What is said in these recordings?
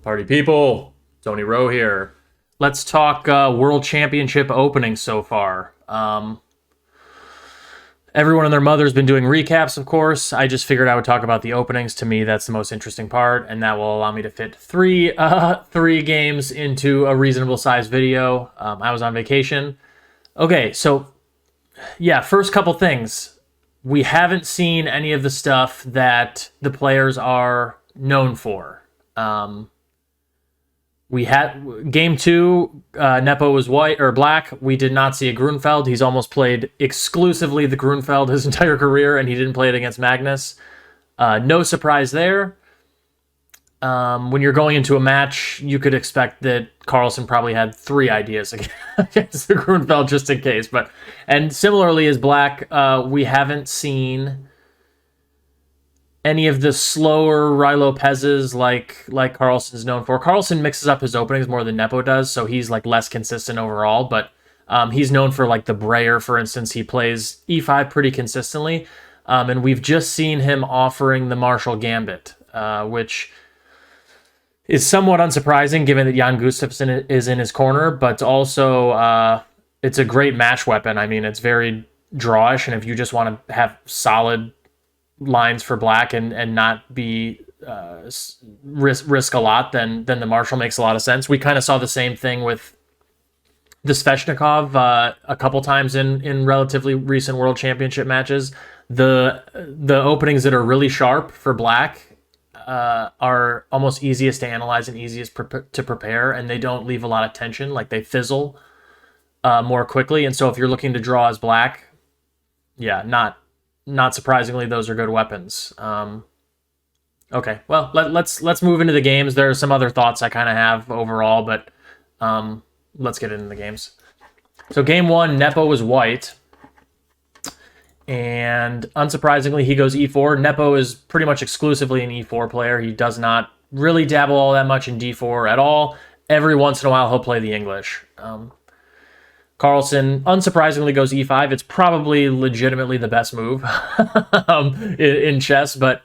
Party people, Tony Rowe here. Let's talk World Championship openings so far. Everyone and their mother's been doing recaps, of course. I just figured I would talk about the openings. To me, that's the most interesting part, and that will allow me to fit three games into a reasonable sized video. I was on vacation. Okay, so yeah, first couple things. We haven't seen any of the stuff that the players are known for. We had game two, Nepo was white or black. We did not see a Grunfeld. He's almost played exclusively the Grunfeld his entire career, and he didn't play it against Magnus. No surprise there. When you're going into a match, you could expect that Carlsen probably had three ideas against the Grunfeld just in case. And similarly as black, we haven't seen any of the slower Ruy Lopez's like Carlsen's known for. Carlsen mixes up his openings more than Nepo does, so he's like less consistent overall, but he's known for like the Breyer, for instance. He plays e5 pretty consistently, and we've just seen him offering the Marshall Gambit, which is somewhat unsurprising given that Jan Gustafsson is in his corner, but also it's a great match weapon. I mean, it's very drawish, and if you just want to have solid lines for black and not be risk a lot, then the Marshall makes a lot of sense. We kind of saw the same thing with the Svechnikov a couple times in relatively recent World Championship matches. The openings that are really sharp for black are almost easiest to analyze and easiest to prepare, and they don't leave a lot of tension. Like, they fizzle more quickly. And so if you're looking to draw as black, yeah, not surprisingly, those are good weapons. Okay, well, let's move into the games. There are some other thoughts I kind of have overall, but let's get into the games. So game one, Nepo was white, and unsurprisingly, he goes e4. Nepo is pretty much exclusively an e4 player. He does not really dabble all that much in d4 at all. Every once in a while, he'll play the English. Carlsen, unsurprisingly, goes e5. It's probably legitimately the best move in chess, but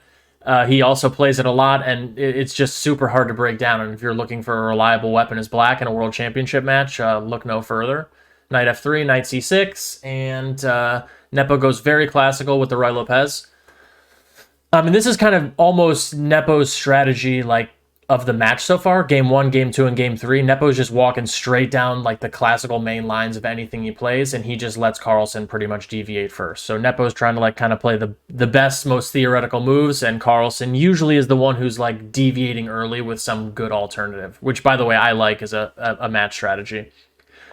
he also plays it a lot, and it's just super hard to break down. And if you're looking for a reliable weapon as black in a world championship match, look no further. Knight f3, knight c6, and Nepo goes very classical with the Ruy Lopez. And this is kind of almost Nepo's strategy, like, of the match so far. Game one, game two, and game three, Nepo's just walking straight down like the classical main lines of anything he plays, and he just lets Carlsen pretty much deviate first. So Nepo's trying to like kind of play the best, most theoretical moves, and Carlsen usually is the one who's like deviating early with some good alternative, which, by the way, I like as a match strategy.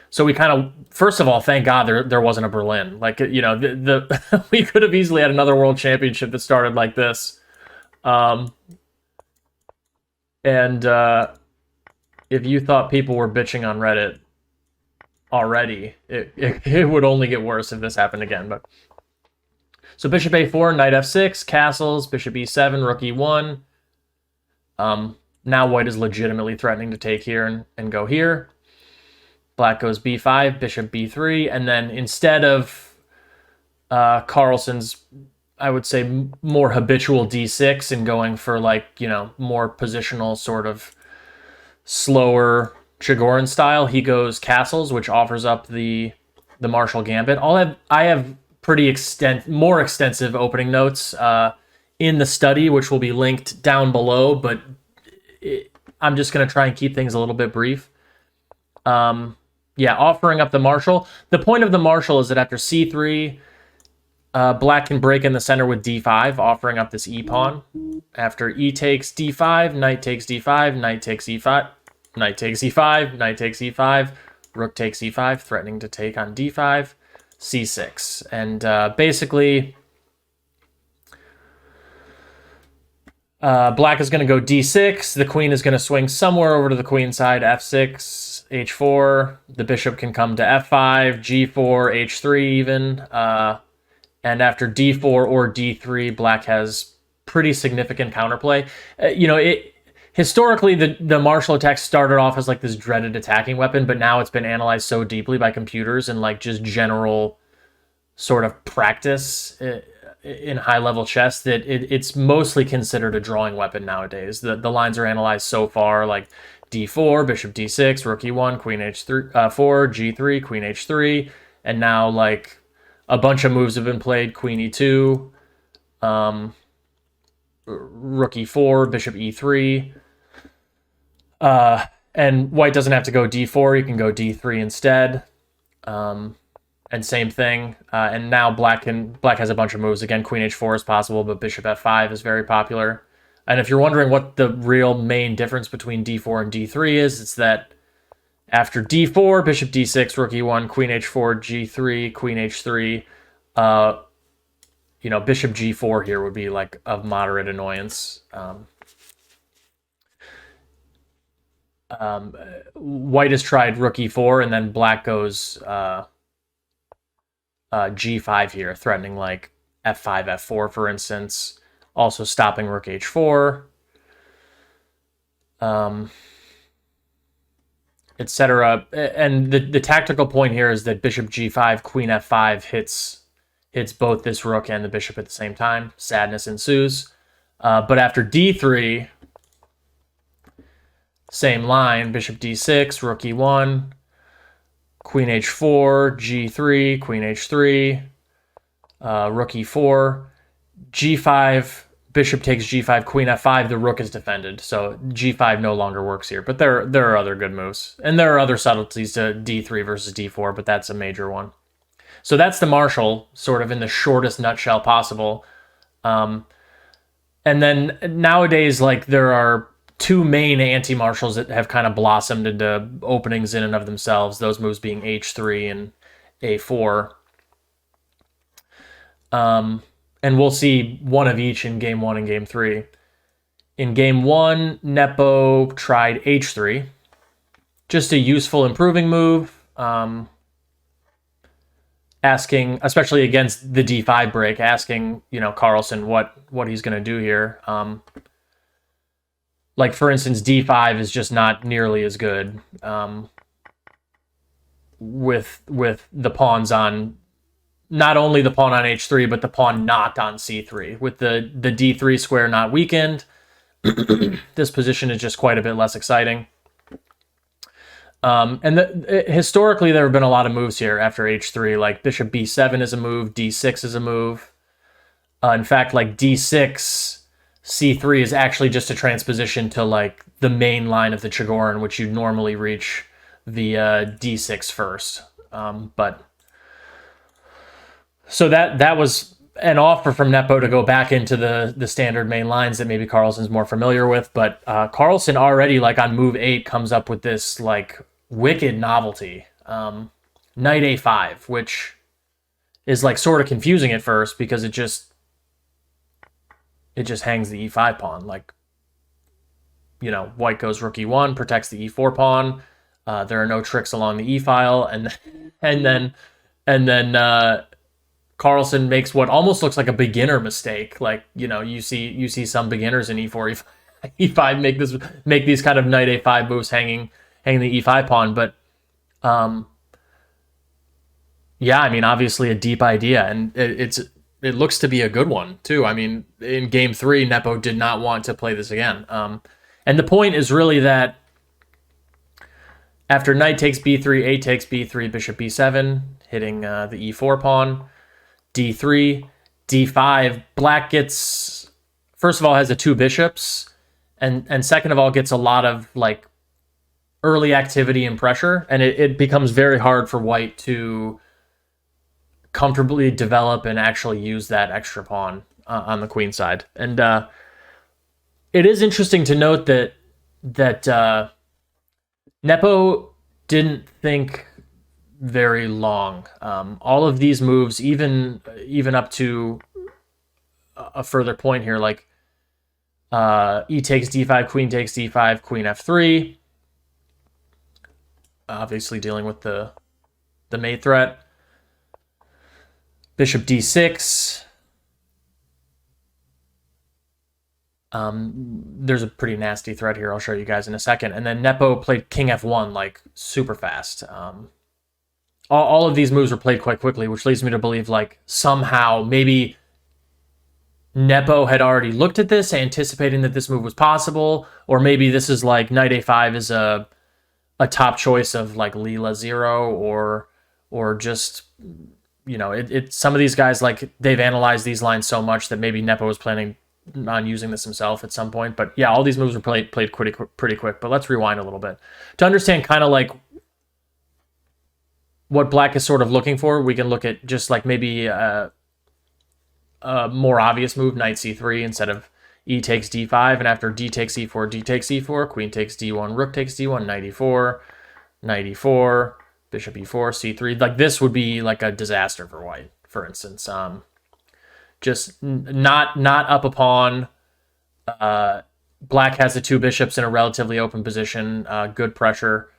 So we kind of, first of all, thank God there wasn't a Berlin. Like, you know, the we could have easily had another world championship that started like this. And if you thought people were bitching on Reddit already, it would only get worse if this happened again. But so bishop a4, knight f6, castles, bishop e7, rook e1. Now white is legitimately threatening to take here and go here. Black goes b5, bishop b3, and then instead of Carlsen's, I would say, more habitual d6 and going for, like, you know, more positional sort of slower Chigorin style, he goes castles, which offers up the Marshall Gambit. I have pretty more extensive opening notes in the study, which will be linked down below, but I'm just going to try and keep things a little bit brief. Yeah, offering up the Marshall. The point of the Marshall is that after c3, black can break in the center with d5, offering up this e-pawn. After e takes d5, knight takes d5, knight takes e5, knight takes e5, knight takes e5, rook takes e5, threatening to take on d5, c6. And basically, black is going to go d6, the queen is going to swing somewhere over to the queen side, f6, h4, the bishop can come to f5, g4, h3 even, and after d4 or d3, black has pretty significant counterplay. You know, historically, the Marshall attack started off as like this dreaded attacking weapon, but now it's been analyzed so deeply by computers and like just general sort of practice in high level chess that it's mostly considered a drawing weapon nowadays. The lines are analyzed so far, like d4, bishop d6, rook e1, queen h3, 4, g3, queen h3, and now like a bunch of moves have been played: queen e2, rook e4, bishop e3. And white doesn't have to go d4; he can go d3 instead. And same thing. And now black has a bunch of moves. Again, queen h4 is possible, but bishop f5 is very popular. And if you're wondering what the real main difference between d4 and d3 is, it's that after d4, bishop d6, rook e1, queen h4, g3, queen h3, bishop g4 here would be like of moderate annoyance. White has tried rook e4, and then black goes g5 here, threatening like f5, f4, for instance, also stopping rook h4, etc. And the tactical point here is that bishop g5, queen f5 hits both this rook and the bishop at the same time. Sadness ensues. But after d3, same line: bishop d6, rook e1, queen h4, g3, queen h3, rook e4, g5, bishop takes g5, queen f5, the rook is defended. So g5 no longer works here. But there are other good moves. And there are other subtleties to d3 versus d4, but that's a major one. So that's the Marshall, sort of in the shortest nutshell possible. And then nowadays, like, there are two main anti-Marshalls that have kind of blossomed into openings in and of themselves, those moves being h3 and a4. And we'll see one of each in game 1 and game 3. In game 1, Nepo tried h3. Just a useful improving move. Asking, especially against the d5 break, asking, Carlsen what he's going to do here. Like, for instance, d5 is just not nearly as good with the pawns on, not only the pawn on h3, but the pawn not on c3. With the d3 square not weakened, this position is just quite a bit less exciting. Historically, there have been a lot of moves here after h3, like bishop b7 is a move, d6 is a move. In fact, like d6, c3 is actually just a transposition to like the main line of the Chigorin, which you normally reach via d6 first. But so that was an offer from Nepo to go back into the standard main lines that maybe Carlsen's more familiar with. But Carlsen already, like on move 8, comes up with this like wicked novelty, knight a5, which is like sort of confusing at first because it just hangs the e5 pawn. Like, white goes rook e1, protects the e4 pawn. There are no tricks along the e file, and then Carlsen makes what almost looks like a beginner mistake. Like, you see some beginners in e4, e5 make these kind of knight a5 moves hanging the e5 pawn. But yeah, I mean, obviously a deep idea, and it looks to be a good one too. I mean, in game 3, Nepo did not want to play this again. And the point is really that after knight takes b3, a takes b3, bishop b7, hitting the e4 pawn, d3, d5, black gets, first of all, has the 2 bishops, and second of all, gets a lot of like early activity and pressure, and it becomes very hard for white to comfortably develop and actually use that extra pawn on the queen side. And it is interesting to note that Nepo didn't think very long. All of these moves, even up to a further point here, like e takes d5, queen takes d5, queen f3, obviously dealing with the mate threat. Bishop d6. There's a pretty nasty threat here. I'll show you guys in a second. And then Nepo played king f1 like super fast. All of these moves were played quite quickly, which leads me to believe like somehow maybe Nepo had already looked at this, anticipating that this move was possible, or maybe this is like knight a5 is a top choice of like Leela 0, or just, you know, it some of these guys, like, they've analyzed these lines so much that maybe Nepo was planning on using this himself at some point. But yeah, all these moves were played pretty quick. But let's rewind a little bit to understand kind of like what black is sort of looking for. We can look at just like maybe a more obvious move, knight c3 instead of e takes d5, and after d takes e4, d takes e4, queen takes d1, rook takes d1, knight e4, knight e4, bishop e4, c3. Like, this would be like a disaster for white, for instance. Just not up a pawn. Black has the two bishops in a relatively open position, good pressure.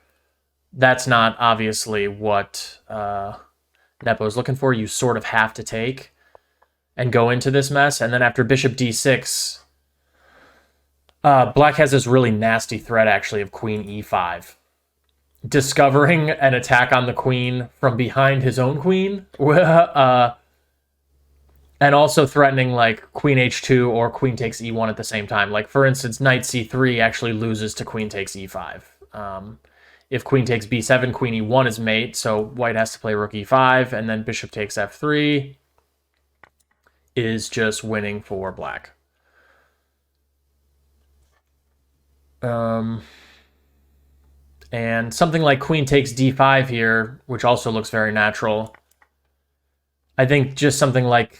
That's not obviously what Nepo is looking for. You sort of have to take and go into this mess. And then after bishop d6, black has this really nasty threat, actually, of queen e5. Discovering an attack on the queen from behind his own queen, and also threatening like queen h2 or queen takes e1 at the same time. Like, for instance, knight c3 actually loses to queen takes e5. If queen takes b7, queen e1 is mate, so white has to play rook e5, and then bishop takes f3 is just winning for black. And something like queen takes d5 here, which also looks very natural. I think just something like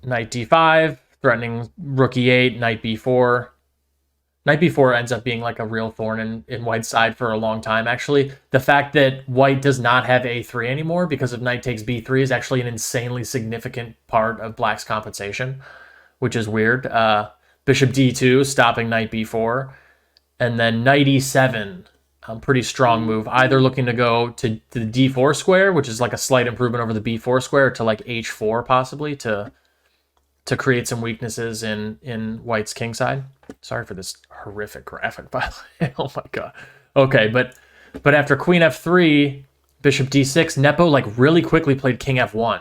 knight d5, threatening rook e8, knight b4. Knight b4 ends up being like a real thorn in white's side for a long time, actually. The fact that white does not have a3 anymore because of knight takes b3 is actually an insanely significant part of black's compensation, which is weird. Bishop d2, stopping knight b4. And then knight e7, pretty strong move. Either looking to go to the d4 square, which is like a slight improvement over the b4 square, to like h4 possibly to create some weaknesses in white's king side. Sorry for this horrific graphic, by the way. Oh my god. Okay, but after queen f3, bishop d6, Nepo like really quickly played king f1,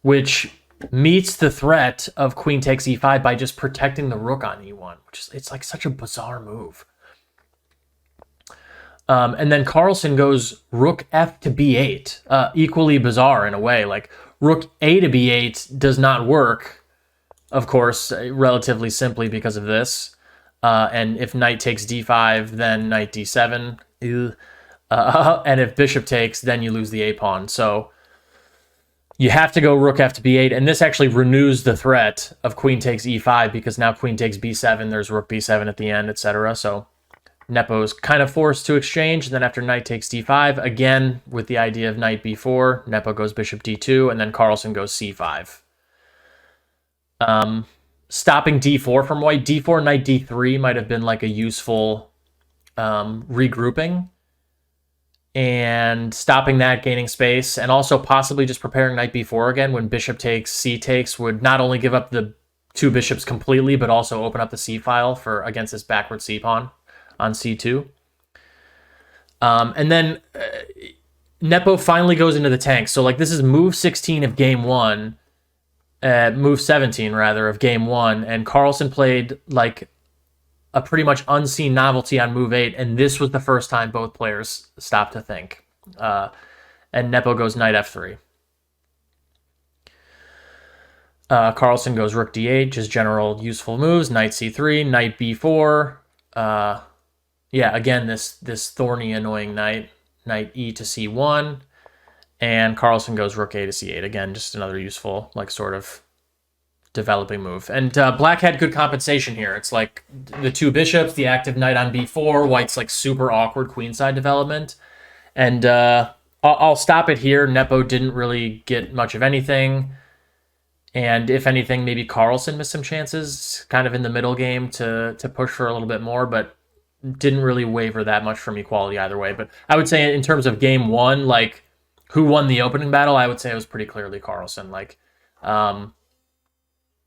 which meets the threat of queen takes e5 by just protecting the rook on e1, which is, it's like such a bizarre move. And then Carlsen goes rook f to b8, equally bizarre in a way. Like, rook a to b8 does not work, of course, relatively simply because of this. And if knight takes d5, then knight d7. And if bishop takes, then you lose the a pawn. So you have to go rook f to b8, and this actually renews the threat of queen takes e5 because now queen takes b7, there's rook b7 at the end, etc. So Nepo's kind of forced to exchange, and then after knight takes d5, again with the idea of knight b4, Nepo goes bishop d2, and then Carlsen goes c5. Stopping d4 from white, d4, knight d3 might have been like a useful regrouping, and stopping that, gaining space, and also possibly just preparing knight b4 again when bishop takes, c takes would not only give up the two bishops completely, but also open up the c file for against this backward c pawn on c2. And then Nepo finally goes into the tank. So like, this is move 16 of game 1, move 17 rather of game 1, and Carlsen played like a pretty much unseen novelty on move 8, and this was the first time both players stopped to think. And Nepo goes knight f3. Carlsen goes rook d8, just general useful moves, knight c3, knight b4. Yeah, again, this thorny, annoying knight e to c1, and Carlsen goes rook a to c8. Again, just another useful, like, sort of developing move. And black had good compensation here. It's like the two bishops, the active knight on b4, white's like super awkward queenside development. And I'll stop it here. Nepo didn't really get much of anything. And if anything, maybe Carlsen missed some chances kind of in the middle game to push for a little bit more, but didn't really waver that much from equality either way. But I would say in terms of game 1, like, who won the opening battle, I would say it was pretty clearly Carlsen. Like,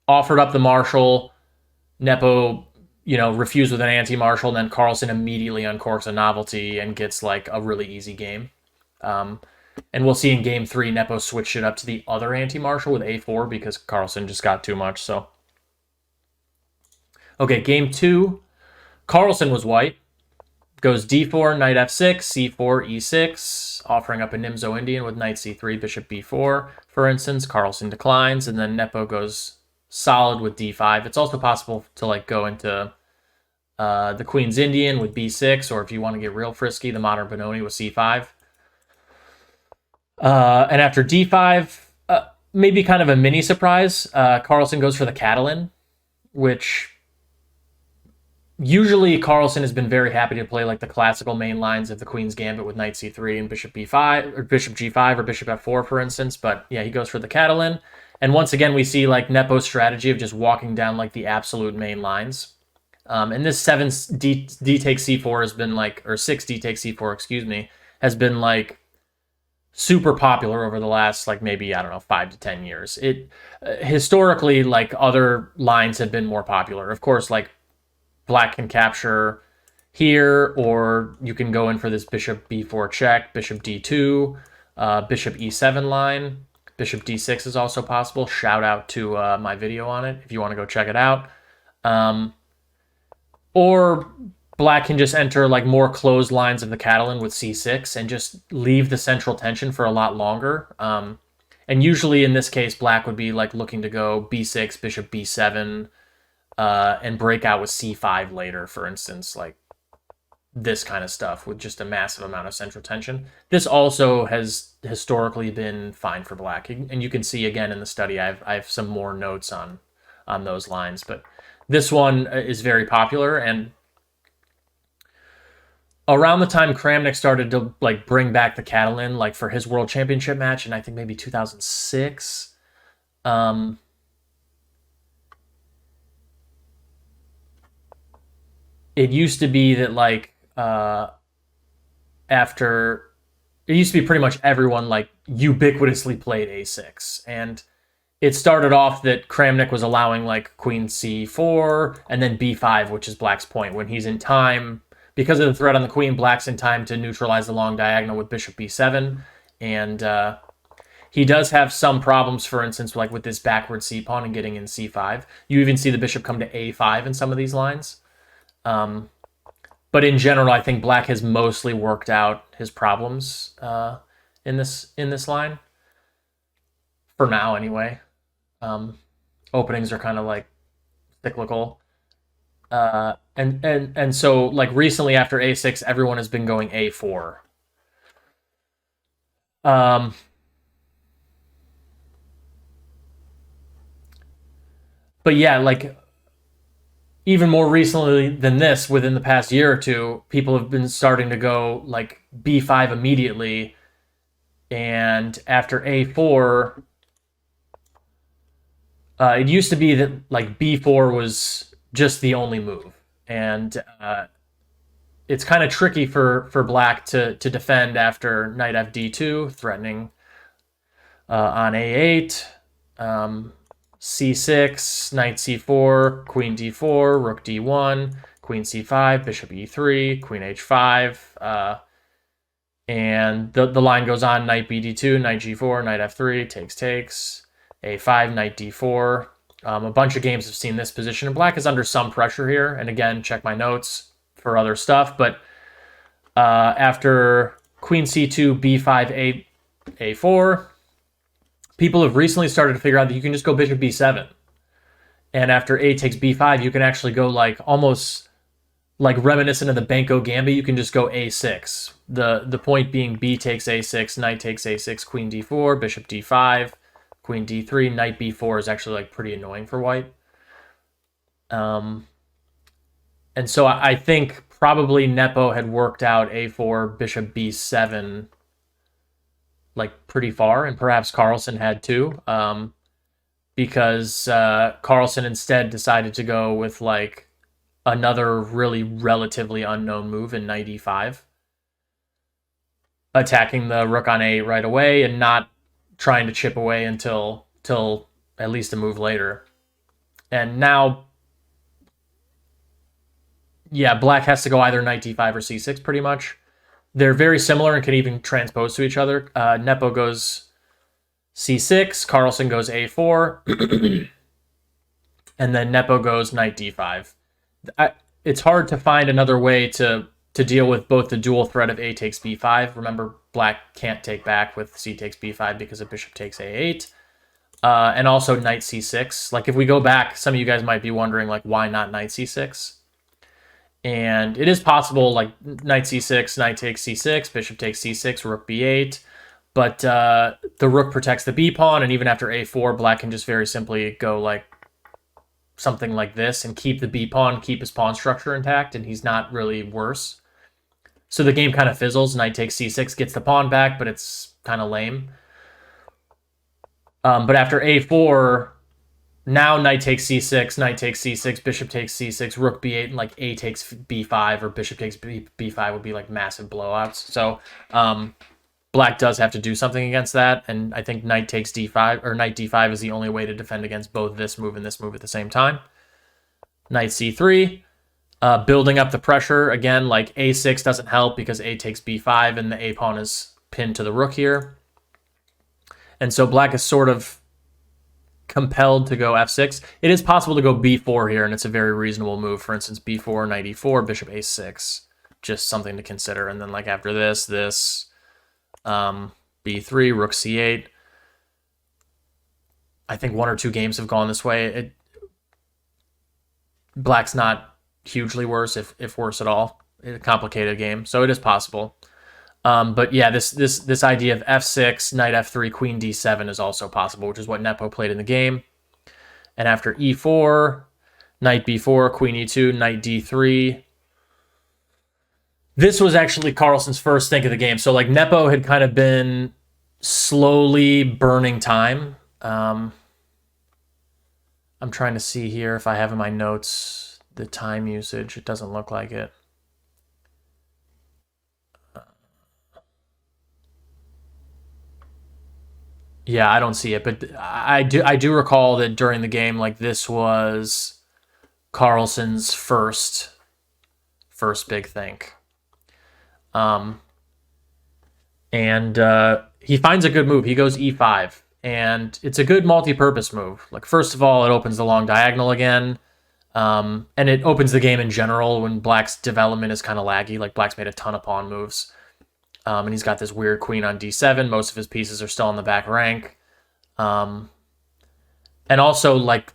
offered up the Marshall, Nepo, refused with an anti-Marshall, and then Carlsen immediately uncorks a novelty and gets like a really easy game. And we'll see in game 3, Nepo switched it up to the other anti-Marshall with a4 because Carlsen just got too much. So Okay, game 2, Carlsen was white. Goes d4, knight f6, c4, e6, offering up a Nimzo Indian with knight c3, bishop b4, for instance. Carlsen declines, and then Nepo goes solid with d5. It's also possible to like go into the Queen's Indian with b6, or if you want to get real frisky, the modern Benoni with c5. And after d5, maybe kind of a mini surprise, Carlsen goes for the Catalan, which usually Carlsen has been very happy to play like the classical main lines of the Queen's Gambit with knight c3 and bishop b5 or bishop g5 or bishop f4, for instance. But yeah, he goes for the Catalan. And once again, we see like Nepo's strategy of just walking down like the absolute main lines. And this 7 d takes c4 has been like, or 6 d takes c4, excuse me, has been like super popular over the last like maybe, I don't know, 5 to 10 years. It historically, like other lines have been more popular. Of course, like Black can capture here, or you can go in for this bishop b4 check, bishop d2, bishop e7 line. Bishop d6 is also possible. Shout out to my video on it if you want to go check it out. Or Black can just enter like more closed lines of the Catalan with c6 and just leave the central tension for a lot longer. And usually in this case, Black would be like looking to go b6, bishop b7, and break out with c5 later, for instance, like this kind of stuff with just a massive amount of central tension. This also has historically been fine for Black, and you can see again in the study I have some more notes on those lines, but this one is very popular. And around the time Kramnik started to like bring back the Catalan, like for his world championship match, and I think maybe 2006, it used to be that like after it used to be pretty much everyone like ubiquitously played a6, and it started off that Kramnik was allowing like queen c4 and then b5, which is Black's point. When he's in time, because of the threat on the queen, Black's in time to neutralize the long diagonal with bishop b7, and he does have some problems, for instance, like with this backward c pawn and getting in c5. You even see the bishop come to a5 in some of these lines. But in general, I think Black has mostly worked out his problems in this line for now, anyway. Openings are kind of like cyclical, and so like recently after a6, everyone has been going a4. But yeah, like even more recently than this, within the past year or two, people have been starting to go like b5 immediately, and after a4, it used to be that like b4 was just the only move, and it's kind of tricky for Black to defend after knight fd2, threatening on a8. c6, knight c4, queen d4, rook d1, queen c5, bishop e3, queen h5, and the line goes on: knight bd2, knight g4, knight f3, takes, a5, knight d4. A bunch of games have seen this position, and Black is under some pressure here. And again, check my notes for other stuff. But after queen c2, b5, a4, people have recently started to figure out that you can just go bishop b7. And after a takes b5, you can actually go like almost like reminiscent of the Benko Gambit. You can just go a6. The point being b takes a6, knight takes a6, queen d4, bishop d5, queen d3, knight b4 is actually like pretty annoying for white. And so I think probably Nepo had worked out a4, bishop b7 like pretty far, and perhaps Carlsen had too, because Carlsen instead decided to go with like another really relatively unknown move in knight e5, attacking the rook on a8 right away and not trying to chip away until at least a move later. And now, yeah, Black has to go either knight d5 or c6 pretty much. They're very similar and can even transpose to each other. Nepo goes c6, Carlsen goes a4, and then Nepo goes knight d5. it's hard to find another way to deal with both the dual threat of a takes b5. Remember, black can't take back with c takes b5 because of bishop takes a8. And also knight c6. Like, if we go back, some of you guys might be wondering, like, why not knight c6? And it is possible, like, knight c6, knight takes c6, bishop takes c6, rook b8. But the rook protects the b pawn, and even after a4, black can just very simply go, like, something like this and keep the b pawn, keep his pawn structure intact, and he's not really worse. So the game kind of fizzles. Knight takes c6, gets the pawn back, but it's kind of lame. But after a4, now knight takes c6, knight takes c6, bishop takes c6, rook b8, and like a takes b5 or bishop takes b5 would be like massive blowouts. So black does have to do something against that, and I think knight takes d5 or knight d5 is the only way to defend against both this move and this move at the same time. Knight c3, building up the pressure again. Like a6 doesn't help because a takes b5 and the a pawn is pinned to the rook here, and so black is sort of compelled to go f6. It is possible to go b4 here, and it's a very reasonable move. For instance, b4, knight e4, bishop a6, just something to consider. And then like after this, b3, rook c8. I think one or two games have gone this way. Black's not hugely worse, if worse at all. It's a complicated game, so it is possible. But yeah, this idea of f6, knight f3, queen d7 is also possible, which is what Nepo played in the game. And after e4, knight b4, queen e2, knight d3. This was actually Carlsen's first think of the game. So like Nepo had kind of been slowly burning time. I'm trying to see here if I have in my notes the time usage. It doesn't look like it. Yeah, I don't see it, but I do recall that during the game, like this was Carlsen's first big think. And he finds a good move. He goes e5, and it's a good multi-purpose move. Like, first of all, it opens the long diagonal again, and it opens the game in general when black's development is kind of laggy. Like, black's made a ton of pawn moves. And he's got this weird queen on d7. Most of his pieces are still in the back rank. And also, like,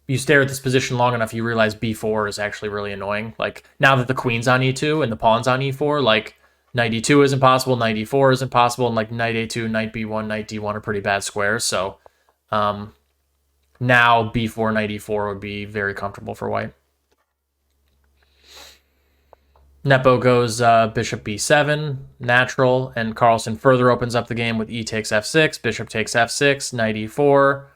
you stare at this position long enough, you realize b4 is actually really annoying. Like, now that the queen's on e2 and the pawn's on e4, like, knight e2 isn't possible, knight e4 isn't possible, and, like, knight a2, knight b1, knight d1 are pretty bad squares. So now b4, knight e4 would be very comfortable for white. Nepo goes bishop b7, natural, and Carlsen further opens up the game with e takes f6, bishop takes f6, knight e4.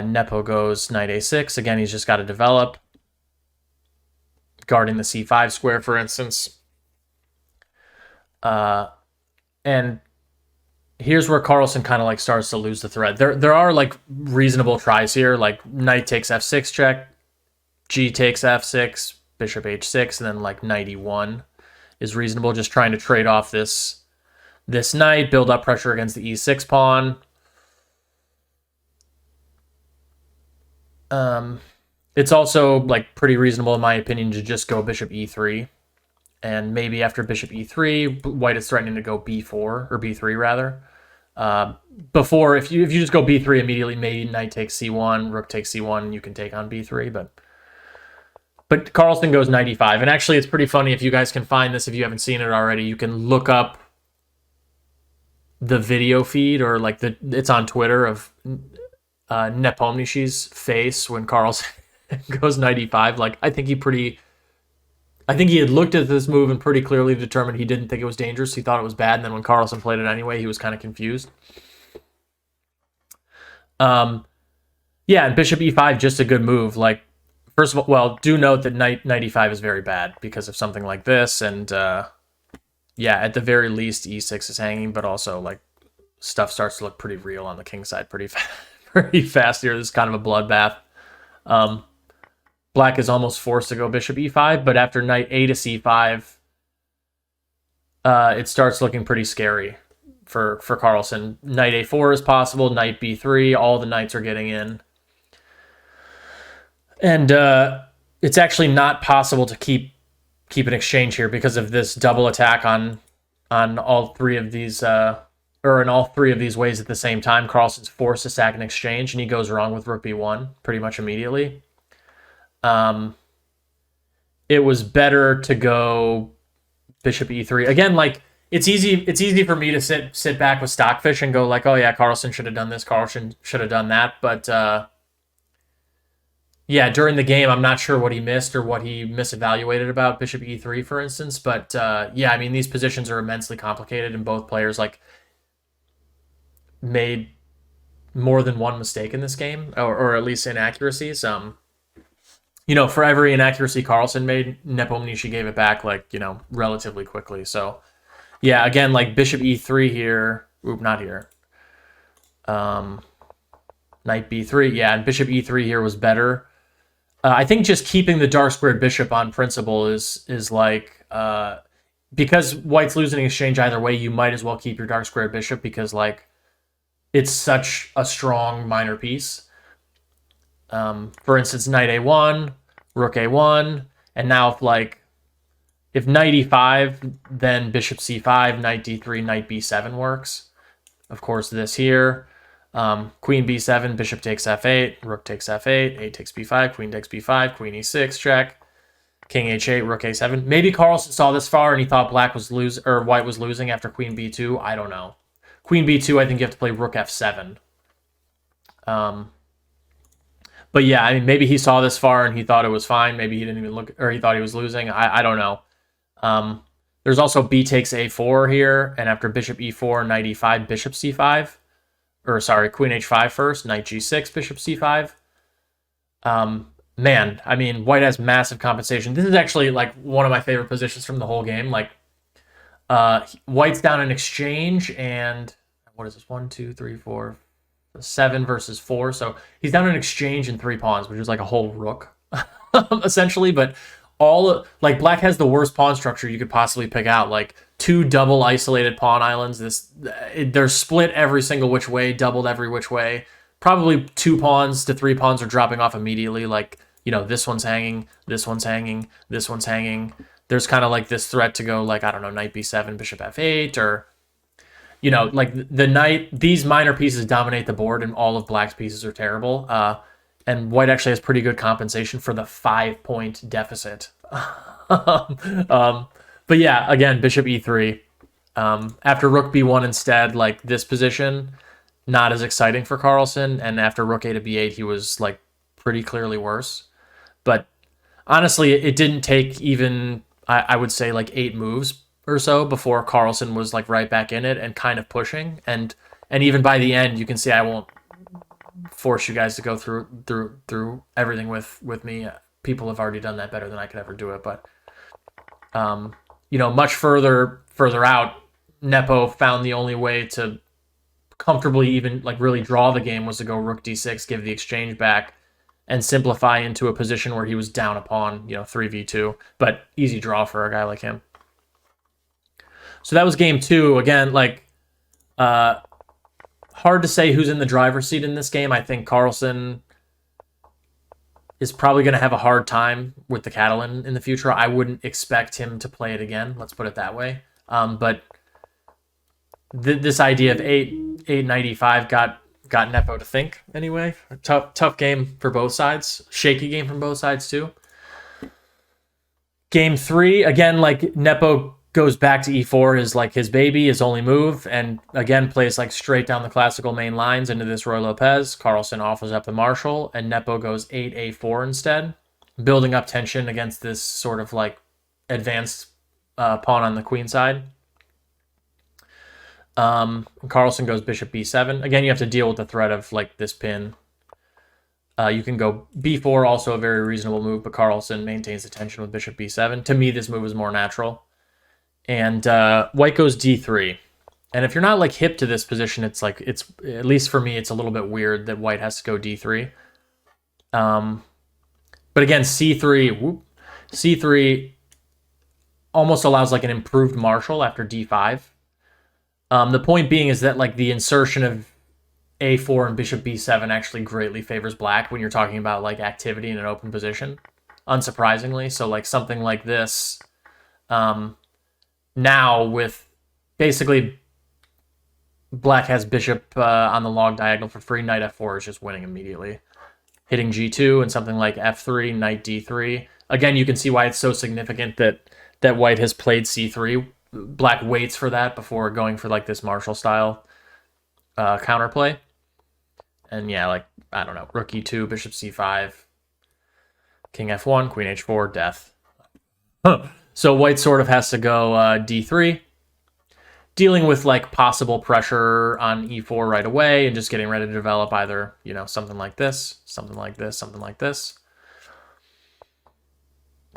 Nepo goes knight a6. Again, he's just got to develop. Guarding the c5 square, for instance. And here's where Carlsen kind of like starts to lose the thread. There are like reasonable tries here, like knight takes f6 check, g takes f6, bishop h6, and then like knight e1 is reasonable, just trying to trade off this knight, build up pressure against the e6 pawn. It's also like pretty reasonable in my opinion to just go bishop e3, and maybe after bishop e3, white is threatening to go b4 or b3 rather. Before, if you just go b3 immediately, maybe knight takes c1, rook takes c1, you can take on b3, but Carlsen goes knight e5. And actually, it's pretty funny if you guys can find this, if you haven't seen it already, you can look up the video feed, or like it's on Twitter, of Nepomniachtchi's face when Carlsen goes knight e5. Like, I think he had looked at this move and pretty clearly determined he didn't think it was dangerous. He thought it was bad, and then when Carlsen played it anyway, he was kind of confused. Yeah, and bishop e5, just a good move. Like, first of all, well, do note that knight e5 is very bad because of something like this, and yeah, at the very least, e6 is hanging, but also like stuff starts to look pretty real on the king side pretty fast here. This is kind of a bloodbath. Black is almost forced to go bishop e5, but after knight a to c5, it starts looking pretty scary for Carlsen. Knight a4 is possible, knight b3, all the knights are getting in. And it's actually not possible to keep an exchange here because of this double attack on all three of these or in all three of these ways at the same time. Carlsen's forced to sack an exchange, and he goes wrong with rook b1 pretty much immediately. It was better to go bishop e3 again. Like it's easy for me to sit back with Stockfish and go like, oh yeah, Carlsen should have done this, Carlsen should have done that, but yeah, during the game, I'm not sure what he missed or what he misevaluated about bishop e3, for instance. But yeah, I mean, these positions are immensely complicated, and both players like made more than one mistake in this game, or at least inaccuracies. For every inaccuracy Carlsen made, Nepo Manishi gave it back like relatively quickly. So yeah, again, like bishop e3 here. Oop, not here. Knight b3. Yeah, and bishop e3 here was better. I think just keeping the dark squared bishop on principle is like because white's losing an exchange either way, you might as well keep your dark squared bishop because like it's such a strong minor piece. For instance, knight a1, rook a1, and now if knight e5, then bishop c5, knight d3, knight b7 works. Of course, this here. Queen b7, bishop takes f8, rook takes f8, a takes b5, queen takes b5, queen e6, check, king h8, rook a7. Maybe Carlsen saw this far and he thought white was losing after queen b2. I don't know. Queen b2, I think you have to play rook f7. But yeah, I mean, maybe he saw this far and he thought it was fine. Maybe he didn't even look, or he thought he was losing. I don't know. There's also b takes a4 here, and after bishop e4, knight e5, bishop c5. Or sorry, queen h5 first, knight g6, bishop c5. Man, I mean, white has massive compensation. This is actually like one of my favorite positions from the whole game. Like, white's down an exchange, and what is this? 1, 2, 3, 4, 7 versus 4. So he's down an exchange in 3 pawns, which is like a whole rook, essentially. But black has the worst pawn structure you could possibly pick out. Like 2 double isolated pawn islands. They're split every single which way, doubled every which way. Probably 2 pawns to 3 pawns are dropping off immediately. Like, this one's hanging, this one's hanging, this one's hanging. There's kind of like this threat to go like, I don't know, knight b7, bishop f8, or, like the knight, these minor pieces dominate the board and all of black's pieces are terrible. And white actually has pretty good compensation for the 5-point deficit. But yeah, again, bishop e3. After rook b1 instead, like this position, not as exciting for Carlsen. And after rook a to b8, he was like pretty clearly worse. But honestly, it didn't take even, I would say, like 8 moves or so before Carlsen was like right back in it and kind of pushing. And even by the end, you can see I won't force you guys to go through everything with me. People have already done that better than I could ever do it. But much further out, Nepo found the only way to comfortably even like really draw the game was to go rook d6, give the exchange back, and simplify into a position where he was down a pawn, 3v2. But easy draw for a guy like him. So that was game 2. Again, like hard to say who's in the driver's seat in this game. I think Carlsen is probably going to have a hard time with the Catalan in the future. I wouldn't expect him to play it again. Let's put it that way. But this idea of 8 knight e5 got Nepo to think anyway. Tough game for both sides. Shaky game from both sides too. Game 3, again, like Nepo goes back to e4 is like his baby, his only move, and again plays like straight down the classical main lines into this Ruy Lopez. Carlsen offers up the Marshall, and Nepo goes 8a4 instead, building up tension against this sort of like advanced pawn on the queen side. Carlsen goes bishop b7. Again, you have to deal with the threat of like this pin. You can go b4, also a very reasonable move, but Carlsen maintains the tension with bishop b7. To me, this move is more natural. And white goes d3. And if you're not like hip to this position, it's at least for me, it's a little bit weird that white has to go d3. But again, c3 almost allows like an improved Marshall after d5. The point being is that like the insertion of a4 and bishop b7 actually greatly favors black when you're talking about like activity in an open position, unsurprisingly. So like something like this, now with basically black has bishop on the log diagonal for free, knight f4 is just winning immediately. Hitting g2 and something like f3, knight d3. Again, you can see why it's so significant that white has played c3. Black waits for that before going for like this Marshall style counterplay. And yeah, like, I don't know, rook e2, bishop c5, king f1, queen h4, death. So white sort of has to go d3, dealing with like possible pressure on e4 right away and just getting ready to develop either, you know, something like this, something like this, something like this.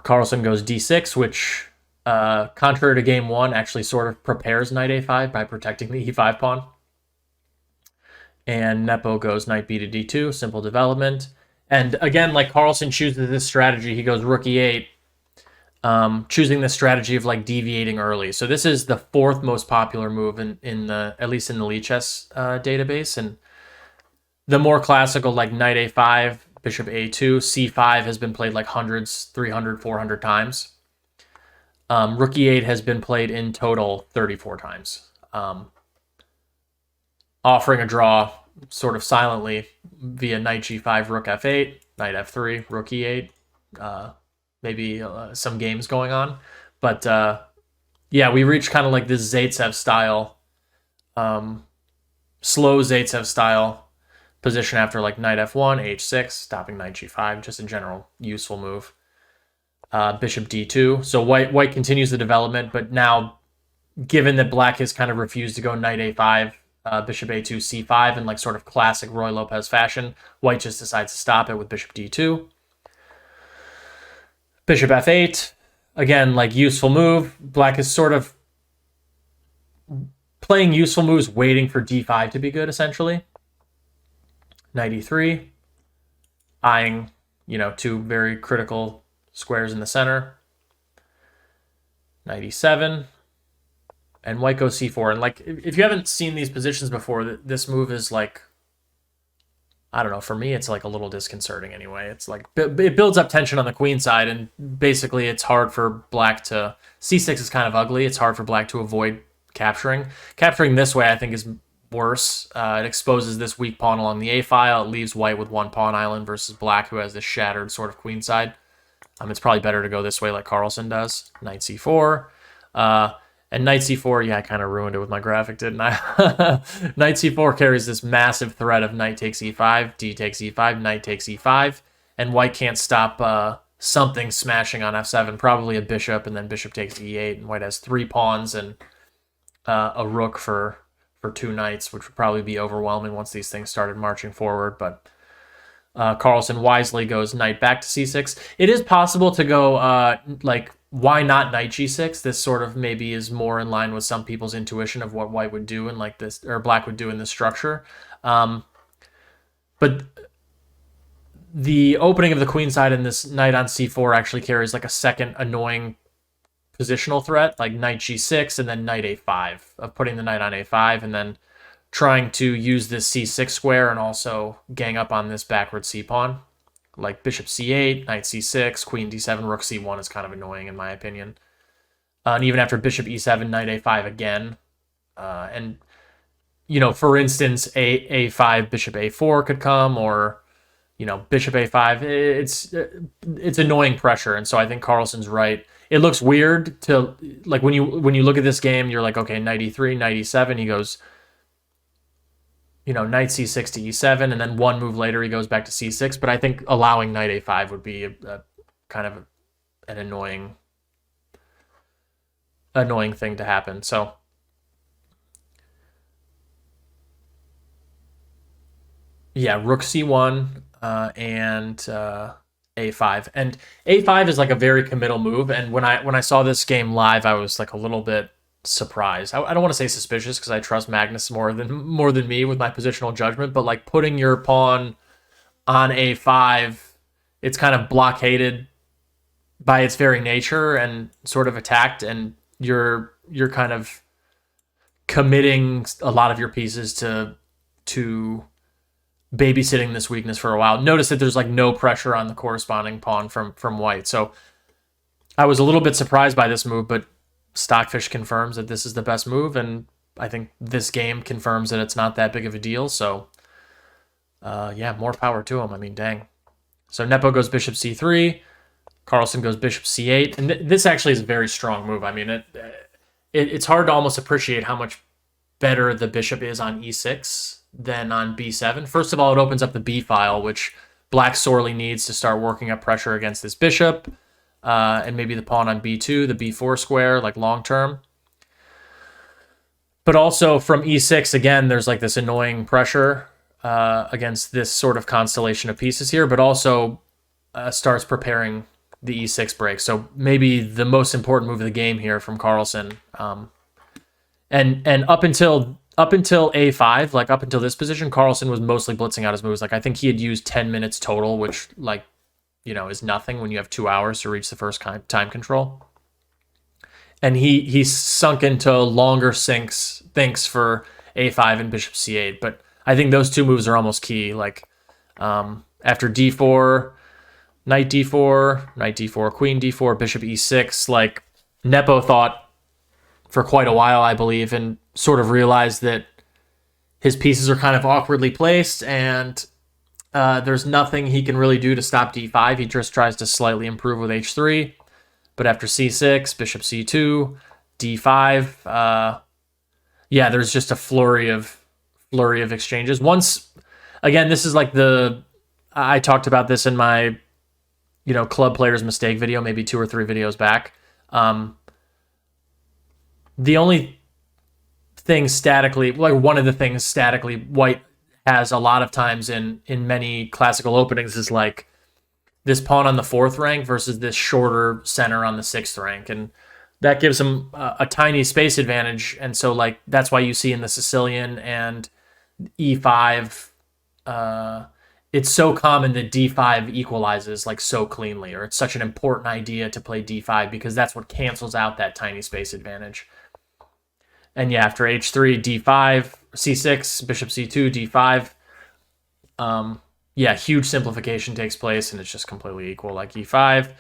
Carlsen goes d6, which, contrary to game one, actually sort of prepares knight a5 by protecting the e5 pawn. And Nepo goes knight b to d2, simple development. And again, like Carlsen chooses this strategy, he goes rook e8, choosing the strategy of like deviating early. So this is the fourth most popular move in the, at least in the Lichess database. And the more classical, like knight a5, bishop a2, c5 has been played like hundreds, 300, 400 times. Rook e8 has been played in total 34 times. Offering a draw sort of silently via knight g5, rook f8, knight f3, rook e8, maybe some games going on. But yeah, we reached kind of like this Zaitsev style, slow Zaitsev style position after like knight f1, h6, stopping knight g5, just a general useful move. Bishop d2. So white continues the development, but now given that black has kind of refused to go knight a5, bishop a2, c5 in like sort of classic Roy Lopez fashion, white just decides to stop it with bishop d2. Bishop f8, again, like useful move. Black is sort of playing useful moves, waiting for d5 to be good, essentially. Knight e3, eyeing, you know, two very critical squares in the center. Knight e7, and white goes c4. And like, if you haven't seen these positions before, this move is like, I don't know, for me, it's like a little disconcerting anyway. It's like, it builds up tension on the queen side, and basically it's hard for black to, c6 is kind of ugly. It's hard for black to avoid capturing. Capturing this way, I think, is worse. It exposes this weak pawn along the a file. It leaves white with one pawn island versus black, who has this shattered sort of queen side. It's probably better to go this way like Carlsen does. Knight c4. And knight c4, yeah, I kind of ruined it with my graphic, didn't I? Knight c4 carries this massive threat of knight takes e5, d takes e5, knight takes e5, and white can't stop something smashing on f7, probably a bishop, and then bishop takes e8, and white has three pawns and a rook for two knights, which would probably be overwhelming once these things started marching forward, but Carlsen wisely goes knight back to c6. It is possible to go, like, why not knight g6? This sort of maybe is more in line with some people's intuition of what white would do in like this, or black would do in this structure. But the opening of the queen side in this knight on c4 actually carries like a second annoying positional threat, like knight g6 and then knight a5, of putting the knight on a5 and then trying to use this c6 square and also gang up on this backward c-pawn. Like bishop c8, knight c6, queen d7, rook c1 is kind of annoying in my opinion. And even after bishop e7, knight a5 again. And, you know, for instance, a5, bishop a4 could come, or, you know, bishop a5. It's annoying pressure, and so I think Carlsen's right. It looks weird to, like, when you look at this game, you're like, okay, knight e3, knight e7, he goes, you know, knight c6 to e7, and then one move later he goes back to c6. But I think allowing knight a5 would be a kind of an annoying thing to happen. So yeah, rook c1 and a5, and a5 is like a very committal move. And when I saw this game live, I was like a little bit surprised. I don't want to say suspicious, because I trust Magnus more than me with my positional judgment, but like putting your pawn on a5, it's kind of blockaded by its very nature and sort of attacked, and you're kind of committing a lot of your pieces to babysitting this weakness for a while. Notice that there's like no pressure on the corresponding pawn from white. So I was a little bit surprised by this move, but Stockfish confirms that this is the best move, and I think this game confirms that it's not that big of a deal. So yeah, more power to him. I mean, dang. So Nepo goes bishop c3, Carlsen goes bishop c8, and this actually is a very strong move. I mean, it's hard to almost appreciate how much better the bishop is on e6 than on b7. First of all, it opens up the b file, which black sorely needs to start working up pressure against this bishop, and maybe the pawn on b2, the b4 square, like long term. But also from e6, again, there's like this annoying pressure against this sort of constellation of pieces here, but also starts preparing the e6 break. So maybe the most important move of the game here from Carlsen. And up until a5, like up until this position, Carlsen was mostly blitzing out his moves. Like I think he had used 10 minutes total, which like, you know, is nothing when you have 2 hours to reach the first time control. And he sunk into longer thinks for a5 and bishop c8. But I think those two moves are almost key. Like after d4, knight d4, queen d4, bishop e6. Like Nepo thought for quite a while, I believe, and sort of realized that his pieces are kind of awkwardly placed, and there's nothing he can really do to stop d5. He just tries to slightly improve with h3. But after c6, bishop c2, d5, yeah, there's just a flurry of exchanges. Once again, this is like I talked about this in my, you know, club player's mistake video, maybe 2 or 3 videos back. The only thing statically, like one of the things statically white has a lot of times in many classical openings is like this pawn on the 4th rank versus this shorter center on the 6th rank. And that gives him a tiny space advantage. And so like, that's why you see in the Sicilian and E5, it's so common that D5 equalizes like so cleanly, or it's such an important idea to play D5 because that's what cancels out that tiny space advantage. And yeah, after H3, D5, C6, bishop C2, D5, yeah, huge simplification takes place, and it's just completely equal. Like E5,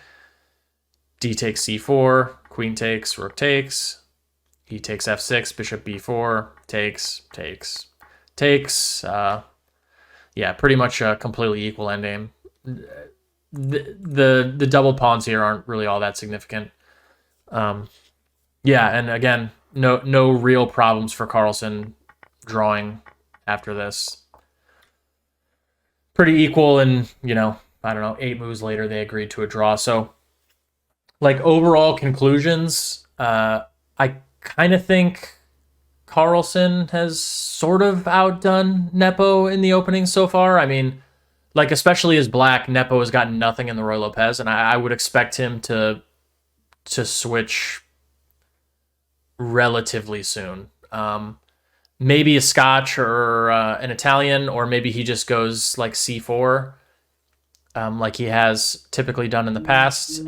D takes C4, queen takes, rook takes, E takes F6, bishop B4, takes. Yeah, pretty much a completely equal endgame. The double pawns here aren't really all that significant. Yeah, and again, no real problems for Carlsen drawing after this. Pretty equal, and you know, I don't know, 8 moves later they agreed to a draw. So like overall conclusions, I kind of think Carlsen has sort of outdone Nepo in the opening so far. I mean, like especially as black, Nepo has gotten nothing in the Ruy Lopez, and I would expect him to switch relatively soon. Maybe a Scotch or an Italian, or maybe he just goes like C4, like he has typically done in the past.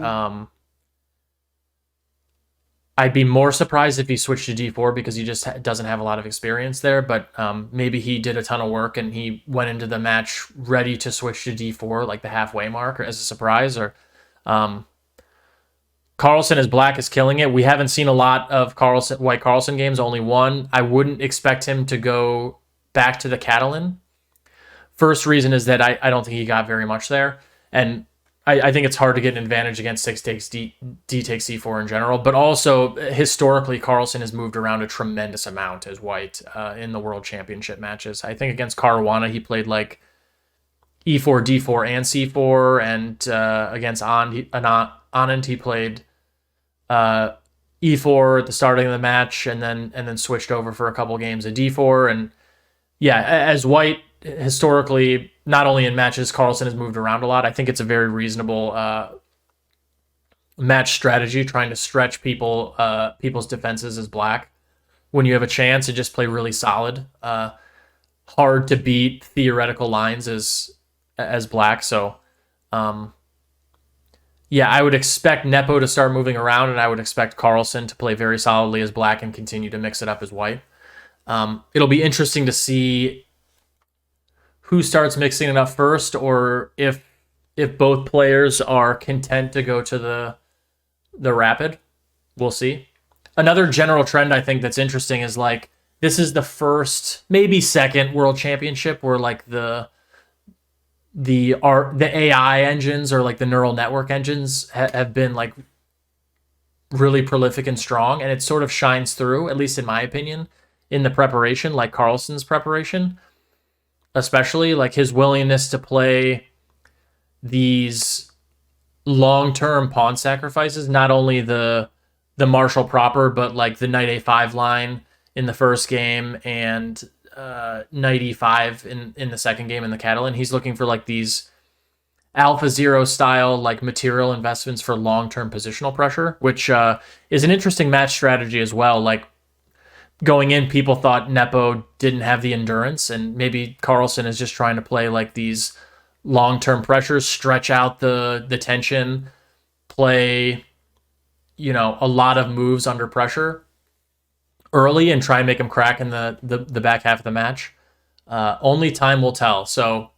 I'd be more surprised if he switched to D4 because he just doesn't have a lot of experience there, but maybe he did a ton of work and he went into the match ready to switch to D4, like the halfway mark, or as a surprise. Or Carlsen as black is killing it. We haven't seen a lot of White Carlsen games, only one. I wouldn't expect him to go back to the Catalan. First reason is that I don't think he got very much there. And I think it's hard to get an advantage against 6 takes D takes C4 in general. But also, historically, Carlsen has moved around a tremendous amount as white in the World Championship matches. I think against Caruana, he played like E4, D4, and C4. And against Anand, he played E4 at the starting of the match, and then switched over for a couple games of D4. And yeah, as white, historically, not only in matches, Carlsen has moved around a lot. I think it's a very reasonable match strategy, trying to stretch people's defenses as black when you have a chance to just play really solid, hard to beat theoretical lines as black. So yeah, I would expect Nepo to start moving around, and I would expect Carlsen to play very solidly as black and continue to mix it up as white. It'll be interesting to see who starts mixing it up first, or if both players are content to go to the rapid. We'll see. Another general trend I think that's interesting is like this is the first, maybe second world championship where like the AI engines or like the neural network engines have been like really prolific and strong, and it sort of shines through, at least in my opinion, in the preparation, like Carlsen's preparation, especially like his willingness to play these long-term pawn sacrifices, not only the Marshall proper, but like the knight a5 line in the first game and knight e5 in the second game in the Catalan. He's looking for like these Alpha Zero style like material investments for long-term positional pressure, which is an interesting match strategy as well. Like going in, people thought Nepo didn't have the endurance, and maybe Carlsen is just trying to play like these long-term pressures, stretch out the tension, play, you know, a lot of moves under pressure early and try and make him crack in the back half of the match. Only time will tell. So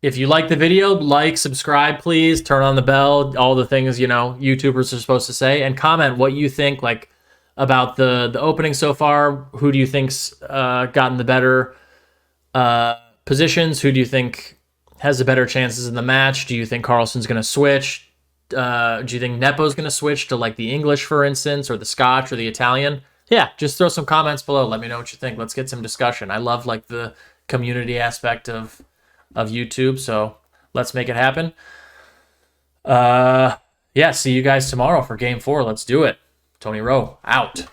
if you like the video, like, subscribe, please, turn on the bell, all the things, you know, YouTubers are supposed to say, and comment what you think, like, about the opening so far. Who do you think's gotten the better positions? Who do you think has the better chances in the match? Do you think Carlsen's going to switch? Do you think Nepo's going to switch to like the English, for instance, or the Scotch or the Italian? Yeah, just throw some comments below. Let me know what you think. Let's get some discussion. I love like the community aspect of YouTube, so let's make it happen. Yeah, see you guys tomorrow for game 4. Let's do it. Tony Rowe, out.